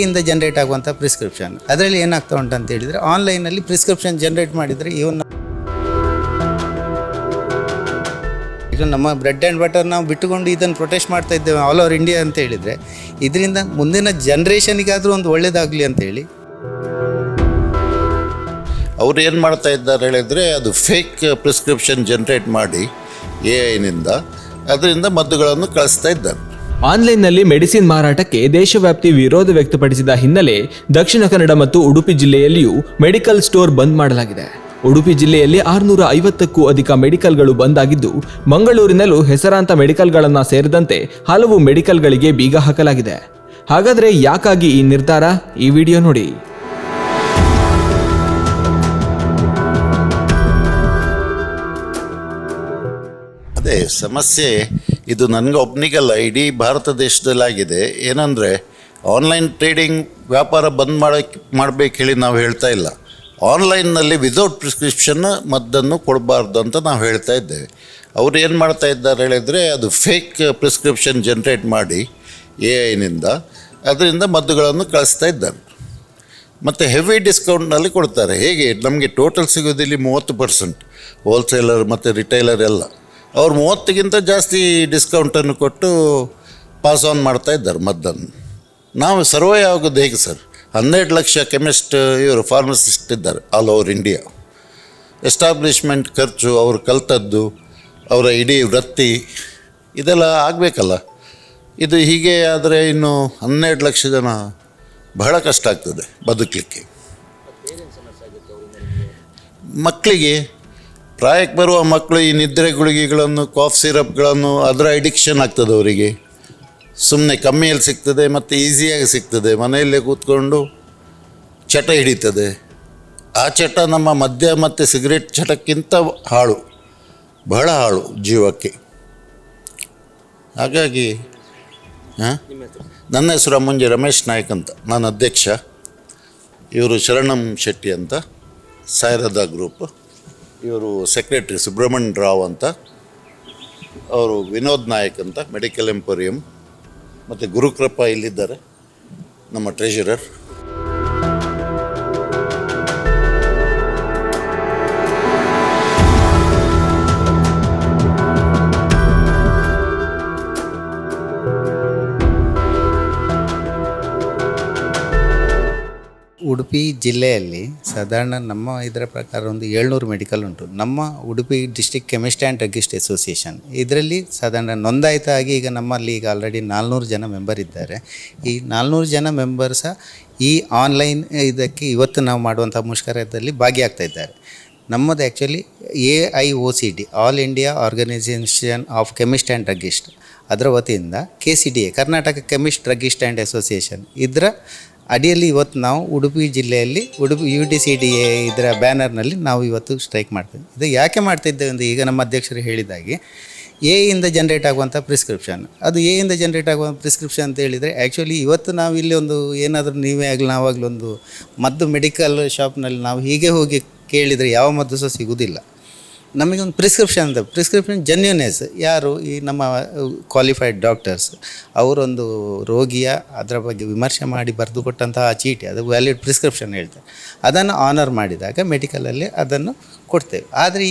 ಇಂದ ಜನ್ರೇಟ್ ಆಗುವಂಥ ಪ್ರಿಸ್ಕ್ರಿಪ್ಷನ್. ಅದರಲ್ಲಿ ಏನಾಗ್ತಾ ಉಂಟು ಅಂತ ಹೇಳಿದರೆ, ಆನ್ಲೈನಲ್ಲಿ ಪ್ರಿಸ್ಕ್ರಿಪ್ಷನ್ ಜನ್ರೇಟ್ ಮಾಡಿದರೆ ಇವನ್ನ ಈಗ ನಮ್ಮ ಬ್ರೆಡ್ ಆ್ಯಂಡ್ ಬಟರ್ ನಾವು ಬಿಟ್ಟುಕೊಂಡು ಇದನ್ನು ಪ್ರೊಟೆಸ್ಟ್ ಮಾಡ್ತಾ ಇದ್ದೇವೆ ಆಲ್ ಓವರ್ ಇಂಡಿಯಾ ಅಂತ ಹೇಳಿದರೆ, ಇದರಿಂದ ಮುಂದಿನ ಜನ್ರೇಷನಿಗಾದರೂ ಒಂದು ಒಳ್ಳೆಯದಾಗಲಿ ಅಂತೇಳಿ ಅವ್ರು ಏನು ಮಾಡ್ತಾ ಇದ್ದಾರೆ ಹೇಳಿದರೆ, ಅದು ಫೇಕ್ ಪ್ರಿಸ್ಕ್ರಿಪ್ಷನ್ ಜನ್ರೇಟ್ ಮಾಡಿ AI ಅದರಿಂದ ಮದ್ದುಗಳನ್ನು ಕಳಿಸ್ತಾ ಇದ್ದಾರೆ. ಆನ್ಲೈನ್ನಲ್ಲಿ ಮೆಡಿಸಿನ್ ಮಾರಾಟಕ್ಕೆ ದೇಶವ್ಯಾಪ್ತಿ ವಿರೋಧ ವ್ಯಕ್ತಪಡಿಸಿದ ಹಿನ್ನೆಲೆ ದಕ್ಷಿಣ ಕನ್ನಡ ಮತ್ತು ಉಡುಪಿ ಜಿಲ್ಲೆಯಲ್ಲಿಯೂ ಮೆಡಿಕಲ್ ಸ್ಟೋರ್ ಬಂದ್ ಮಾಡಲಾಗಿದೆ. ಉಡುಪಿ ಜಿಲ್ಲೆಯಲ್ಲಿ 650ಕ್ಕೂ ಅಧಿಕ ಮೆಡಿಕಲ್ಗಳು ಬಂದ್ ಆಗಿದ್ದು, ಮಂಗಳೂರಿನಲ್ಲೂ ಹೆಸರಾಂತ ಮೆಡಿಕಲ್ಗಳನ್ನು ಸೇರಿದಂತೆ ಹಲವು ಮೆಡಿಕಲ್ಗಳಿಗೆ ಬೀಗ ಹಾಕಲಾಗಿದೆ. ಹಾಗಾದರೆ ಯಾಕಾಗಿ ಈ ನಿರ್ಧಾರ? ಈ ವಿಡಿಯೋ ನೋಡಿ. ಅದೇ ಸಮಸ್ಯೆ ಇದು ನನಗೆ ಒಬ್ಬನಿಗಲ್ಲ, ಇಡೀ ಭಾರತ ದೇಶದಲ್ಲಾಗಿದೆ. ಏನಂದರೆ, ಆನ್ಲೈನ್ ಟ್ರೇಡಿಂಗ್ ವ್ಯಾಪಾರ ಬಂದ್ ಮಾಡಬೇಕು ಹೇಳಿ ನಾವು ಹೇಳ್ತಾ ಇಲ್ಲ. ಆನ್ಲೈನ್ನಲ್ಲಿ ವಿದೌಟ್ ಪ್ರಿಸ್ಕ್ರಿಪ್ಷನ್ ಮದ್ದನ್ನು ಕೊಡಬಾರ್ದು ಅಂತ ನಾವು ಹೇಳ್ತಾ ಇದ್ದೇವೆ. ಅವ್ರು ಏನು ಮಾಡ್ತಾ ಇದ್ದಾರೆ ಹೇಳಿದರೆ, ಅದು ಫೇಕ್ ಪ್ರಿಸ್ಕ್ರಿಪ್ಷನ್ ಜನ್ರೇಟ್ ಮಾಡಿ AI ಅದರಿಂದ ಮದ್ದುಗಳನ್ನು ಕಳಿಸ್ತಾ ಇದ್ದಾರೆ. ಮತ್ತು ಹೆವಿ ಡಿಸ್ಕೌಂಟ್ನಲ್ಲಿ ಕೊಡ್ತಾರೆ. ಹೇಗೆ ನಮಗೆ ಟೋಟಲ್ ಸಿಗೋದಿಲ್ಲ 30%, ಹೋಲ್ಸೇಲರ್ ಮತ್ತು ರಿಟೈಲರ್ ಎಲ್ಲ. ಅವ್ರು 30ಗಿಂತ ಜಾಸ್ತಿ ಡಿಸ್ಕೌಂಟನ್ನು ಕೊಟ್ಟು ಪಾಸ್ ಆನ್ ಮಾಡ್ತಾ ಇದ್ದಾರೆ ಮದ್ದನ್ನು. ನಾವು ಸರ್ವೇ ಆಗೋದು ಹೇಗೆ ಸರ್? 12 ಲಕ್ಷ ಕೆಮಿಸ್ಟ್ ಇವರು ಫಾರ್ಮಸಿಸ್ಟ್ ಇದ್ದಾರೆ ಆಲ್ ಓವರ್ ಇಂಡಿಯಾ. ಎಸ್ಟಾಬ್ಲಿಷ್ಮೆಂಟ್ ಖರ್ಚು, ಅವರು ಕಲ್ತದ್ದು, ಅವರ ಇಡೀ ವೃತ್ತಿ ಇದೆಲ್ಲ ಆಗಬೇಕಲ್ಲ. ಇದು ಹೀಗೆ ಆದರೆ ಇನ್ನು 12 ಲಕ್ಷ ಜನ ಬಹಳ ಕಷ್ಟ ಆಗ್ತದೆ ಬದುಕಲಿಕ್ಕೆ. ಮಕ್ಕಳಿಗೆ ಪ್ರಾಯಕ್ಕೆ ಬರುವ ಮಕ್ಕಳು ಈ ನಿದ್ರೆ ಗುಳಿಗೆಗಳನ್ನು, ಕಾಫ್ ಸಿರಪ್ಗಳನ್ನು ಅದರ ಅಡಿಕ್ಷನ್ ಆಗ್ತದೆ ಅವರಿಗೆ. ಸುಮ್ಮನೆ ಕಮ್ಮಿಯಲ್ಲಿ ಸಿಗ್ತದೆ ಮತ್ತು ಈಸಿಯಾಗಿ ಸಿಗ್ತದೆ, ಮನೆಯಲ್ಲೇ ಕೂತ್ಕೊಂಡು ಚಟ ಹಿಡಿತದೆ. ಆ ಚಟ ನಮ್ಮ ಮದ್ಯ ಮತ್ತು ಸಿಗರೇಟ್ ಚಟಕ್ಕಿಂತ ಹಾಳು, ಬಹಳ ಹಾಳು ಜೀವಕ್ಕೆ. ಹಾಗಾಗಿ ನನ್ನ ಹೆಸರು ಅಮ್ಮಂಜಿ ರಮೇಶ್ ನಾಯ್ಕ್ ಅಂತ, ನಾನು ಅಧ್ಯಕ್ಷ. ಇವರು ಶರಣಂ ಶೆಟ್ಟಿ ಅಂತ ಸಾಯಿರಾಧಾ ಗ್ರೂಪ್, ಇವರು ಸೆಕ್ರೆಟ್ರಿ ಸುಬ್ರಹ್ಮಣ್ಯ ರಾವ್ ಅಂತ, ಅವರು ವಿನೋದ್ ನಾಯಕ್ ಅಂತ ಮೆಡಿಕಲ್ ಎಂಪೋರಿಯಂ, ಮತ್ತು ಗುರುಕೃಪಾ ಇಲ್ಲಿದ್ದಾರೆ ನಮ್ಮ ಟ್ರೆಷರರ್. ಉಡುಪಿ ಜಿಲ್ಲೆಯಲ್ಲಿ ಸಾಧಾರಣ ನಮ್ಮ ಇದರ ಪ್ರಕಾರ ಒಂದು 700 ಮೆಡಿಕಲ್ ಉಂಟು. ನಮ್ಮ Udupi district chemist and druggist association ಇದರಲ್ಲಿ ಸಾಧಾರಣ ನೋಂದಾಯಿತ ಆಗಿ ಈಗ ನಮ್ಮಲ್ಲಿ ಈಗ ಆಲ್ರೆಡಿ 400 ಜನ ಮೆಂಬರ್ ಇದ್ದಾರೆ. ಈ 400 ಜನ ಮೆಂಬರ್ಸ ಈ ಆನ್ಲೈನ್ ಇದಕ್ಕೆ ಇವತ್ತು ನಾವು ಮಾಡುವಂಥ ಮುಷ್ಕರದಲ್ಲಿ ಭಾಗಿಯಾಗ್ತಾ ಇದ್ದಾರೆ. ನಮ್ಮದು actually AIOCD all India organisation of chemist and druggist, ಅದರ ವತಿಯಿಂದ KCDA Karnataka chemist druggist and association ಇದರ ಅಡಿಯಲ್ಲಿ ಇವತ್ತು ನಾವು ಉಡುಪಿ ಜಿಲ್ಲೆಯಲ್ಲಿ UDCDA ಇದರ ಬ್ಯಾನರ್ನಲ್ಲಿ ನಾವು ಇವತ್ತು ಸ್ಟ್ರೈಕ್ ಮಾಡ್ತೀವಿ. ಇದು ಯಾಕೆ ಮಾಡ್ತಿದ್ದೇವೆ ಅಂದರೆ, ಈಗ ನಮ್ಮ ಅಧ್ಯಕ್ಷರು ಹೇಳಿದಾಗೆ ಇಂದ ಜನ್ರೇಟ್ ಆಗುವಂಥ ಪ್ರಿಸ್ಕ್ರಿಪ್ಷನ್, ಅದು ಇಂದ ಜನ್ರೇಟ್ ಆಗುವಂಥ ಪ್ರಿಸ್ಕ್ರಿಪ್ಷನ್ ಅಂತ ಹೇಳಿದರೆ, ಆ್ಯಕ್ಚುಲಿ ಇವತ್ತು ನಾವು ಇಲ್ಲಿ ಒಂದು ಏನಾದರೂ ನೀವೇ ಆಗಲಿ ನಾವಾಗಲಿ ಒಂದು ಮದ್ದು ಮೆಡಿಕಲ್ ಶಾಪ್ನಲ್ಲಿ ನಾವು ಹೀಗೆ ಹೋಗಿ ಕೇಳಿದರೆ ಯಾವ ಮದ್ದು ಸಹ ಸಿಗೋದಿಲ್ಲ. ನಮಗೊಂದು ಪ್ರಿಸ್ಕ್ರಿಪ್ಷನ್ ಜೆನ್ಯೂನೆಸ್ ಯಾರು, ಈ ನಮ್ಮ ಕ್ವಾಲಿಫೈಡ್ ಡಾಕ್ಟರ್ಸ್ ಅವರೊಂದು ರೋಗಿಯ ಅದರ ಬಗ್ಗೆ ವಿಮರ್ಶೆ ಮಾಡಿ ಬರೆದು ಕೊಟ್ಟಂತಹ ಚೀಟಿ, ಅದು ವ್ಯಾಲಿಡ್ ಪ್ರಿಸ್ಕ್ರಿಪ್ಷನ್ ಹೇಳ್ತಾರೆ. ಅದನ್ನು ಆನರ್ ಮಾಡಿದಾಗ ಮೆಡಿಕಲಲ್ಲಿ ಅದನ್ನು ಕೊಡ್ತೇವೆ. ಆದರೆ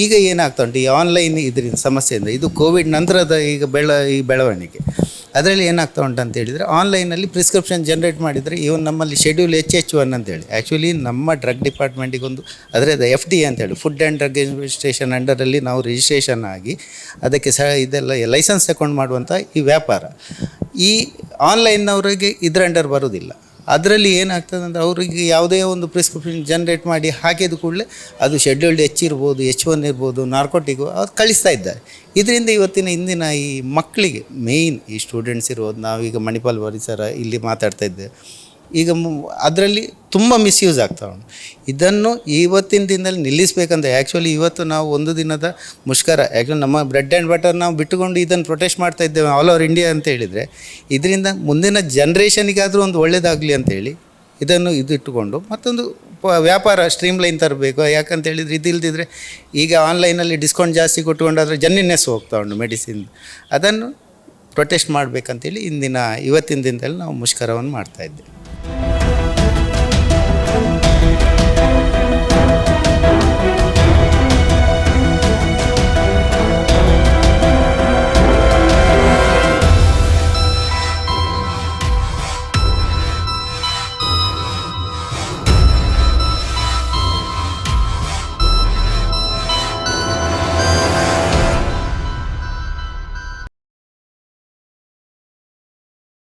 ಈಗ ಏನಾಗ್ತಾ ಉಂಟು, ಈ ಆನ್ಲೈನ್ ಇದರಿಂದ ಸಮಸ್ಯೆಯಿಂದ, ಇದು ಕೋವಿಡ್ ನಂತರದ ಈ ಬೆಳವಣಿಗೆ, ಅದರಲ್ಲಿ ಏನಾಗ್ತಾ ಉಂಟು ಅಂತ ಹೇಳಿದರೆ, ಆನ್ಲೈನಲ್ಲಿ ಪ್ರಿಸ್ಕ್ರಿಪ್ಷನ್ ಜನ್ರೇಟ್ ಮಾಡಿದರೆ ಇವನ್ ನಮ್ಮಲ್ಲಿ ಶೆಡ್ಯೂಲ್ HH1 ಅಂತೇಳಿ, ಆ್ಯಕ್ಚುಲಿ ನಮ್ಮ ಡ್ರಗ್ ಡಿಪಾರ್ಟ್ಮೆಂಟಿಗೊಂದು ಅದರದ್ದು FDA ಅಂತೇಳಿ ಫುಡ್ ಆ್ಯಂಡ್ ಡ್ರಗ್ ಅಡ್ಮಿನಿಸ್ಟ್ರೇಷನ್ ಅಂಡರಲ್ಲಿ ನಾವು ರಿಜಿಸ್ಟ್ರೇಷನ್ ಆಗಿ ಅದಕ್ಕೆ ಇದೆಲ್ಲ ಲೈಸೆನ್ಸ್ ತಗೊಂಡು ಮಾಡುವಂಥ ಈ ವ್ಯಾಪಾರ ಈ ಆನ್ಲೈನ್ನವರಿಗೆ ಇದರ ಅಂಡರ್ ಬರೋದಿಲ್ಲ. ಅದರಲ್ಲಿ ಏನಾಗ್ತದೆ ಅಂದರೆ, ಅವರಿಗೆ ಯಾವುದೇ ಒಂದು ಪ್ರಿಸ್ಕ್ರಿಪ್ಷನ್ ಜನ್ರೇಟ್ ಮಾಡಿ ಹಾಕಿದ ಕೂಡಲೇ ಅದು ಶೆಡ್ಯೂಲ್ಡ್ H ಇರ್ಬೋದು, H1 ಇರ್ಬೋದು, ನಾರ್ಕೋಟಿಗು ಅದು ಕಳಿಸ್ತಾ ಇದ್ದಾರೆ. ಇದರಿಂದ ಇಂದಿನ ಈ ಮಕ್ಕಳಿಗೆ ಮೇಯ್ನ್ ಈ ಸ್ಟೂಡೆಂಟ್ಸ್ ಇರ್ಬೋದು, ನಾವೀಗ ಮಣಿಪಾಲ್ ಪರಿಸರ ಇಲ್ಲಿ ಮಾತಾಡ್ತಾ ಇದ್ದೇವೆ, ಈಗ ಅದರಲ್ಲಿ ತುಂಬ ಮಿಸ್ಯೂಸ್ ಆಗ್ತಾ ಉಂಟು. ಇದನ್ನು ಇವತ್ತಿನ ದಿನದಲ್ಲಿ ನಿಲ್ಲಿಸಬೇಕಂದ್ರೆ, ಆ್ಯಕ್ಚುಲಿ ಇವತ್ತು ನಾವು ಒಂದು ದಿನದ ಮುಷ್ಕರ, ಆ್ಯಕ್ಚುಲಿ ನಮ್ಮ ಬ್ರೆಡ್ ಆ್ಯಂಡ್ ಬಟರ್ ನಾವು ಬಿಟ್ಟುಕೊಂಡು ಇದನ್ನು ಪ್ರೊಟೆಸ್ಟ್ ಮಾಡ್ತಾ ಇದ್ದೇವೆ ಆಲ್ ಓವರ್ ಇಂಡಿಯಾ ಅಂತ ಹೇಳಿದರೆ, ಇದರಿಂದ ಮುಂದಿನ ಜನ್ರೇಷನಿಗಾದರೂ ಒಂದು ಒಳ್ಳೆಯದಾಗಲಿ ಅಂತೇಳಿ ಇದನ್ನು ಇಟ್ಟುಕೊಂಡು ಮತ್ತೊಂದು ವ್ಯಾಪಾರ ಸ್ಟ್ರೀಮ್ಲೈನ್ ತರಬೇಕು. ಯಾಕಂತ ಹೇಳಿದರೆ, ಇದಿಲ್ಲದಿದ್ದರೆ ಈಗ ಆನ್ಲೈನಲ್ಲಿ ಡಿಸ್ಕೌಂಟ್ ಜಾಸ್ತಿ ಕೊಟ್ಟುಕೊಂಡಾದರೆ ಜೆನ್ಯೂನ್ನೆಸ್ ಹೋಗ್ತಾ ಉಂಟು ಮೆಡಿಸಿನ್. ಅದನ್ನು ಪ್ರೊಟೆಸ್ಟ್ ಮಾಡಬೇಕಂತೇಳಿ ಇವತ್ತಿನ ದಿನದಲ್ಲಿ ನಾವು ಮುಷ್ಕರವನ್ನು ಮಾಡ್ತಾ ಇದ್ದೇವೆ.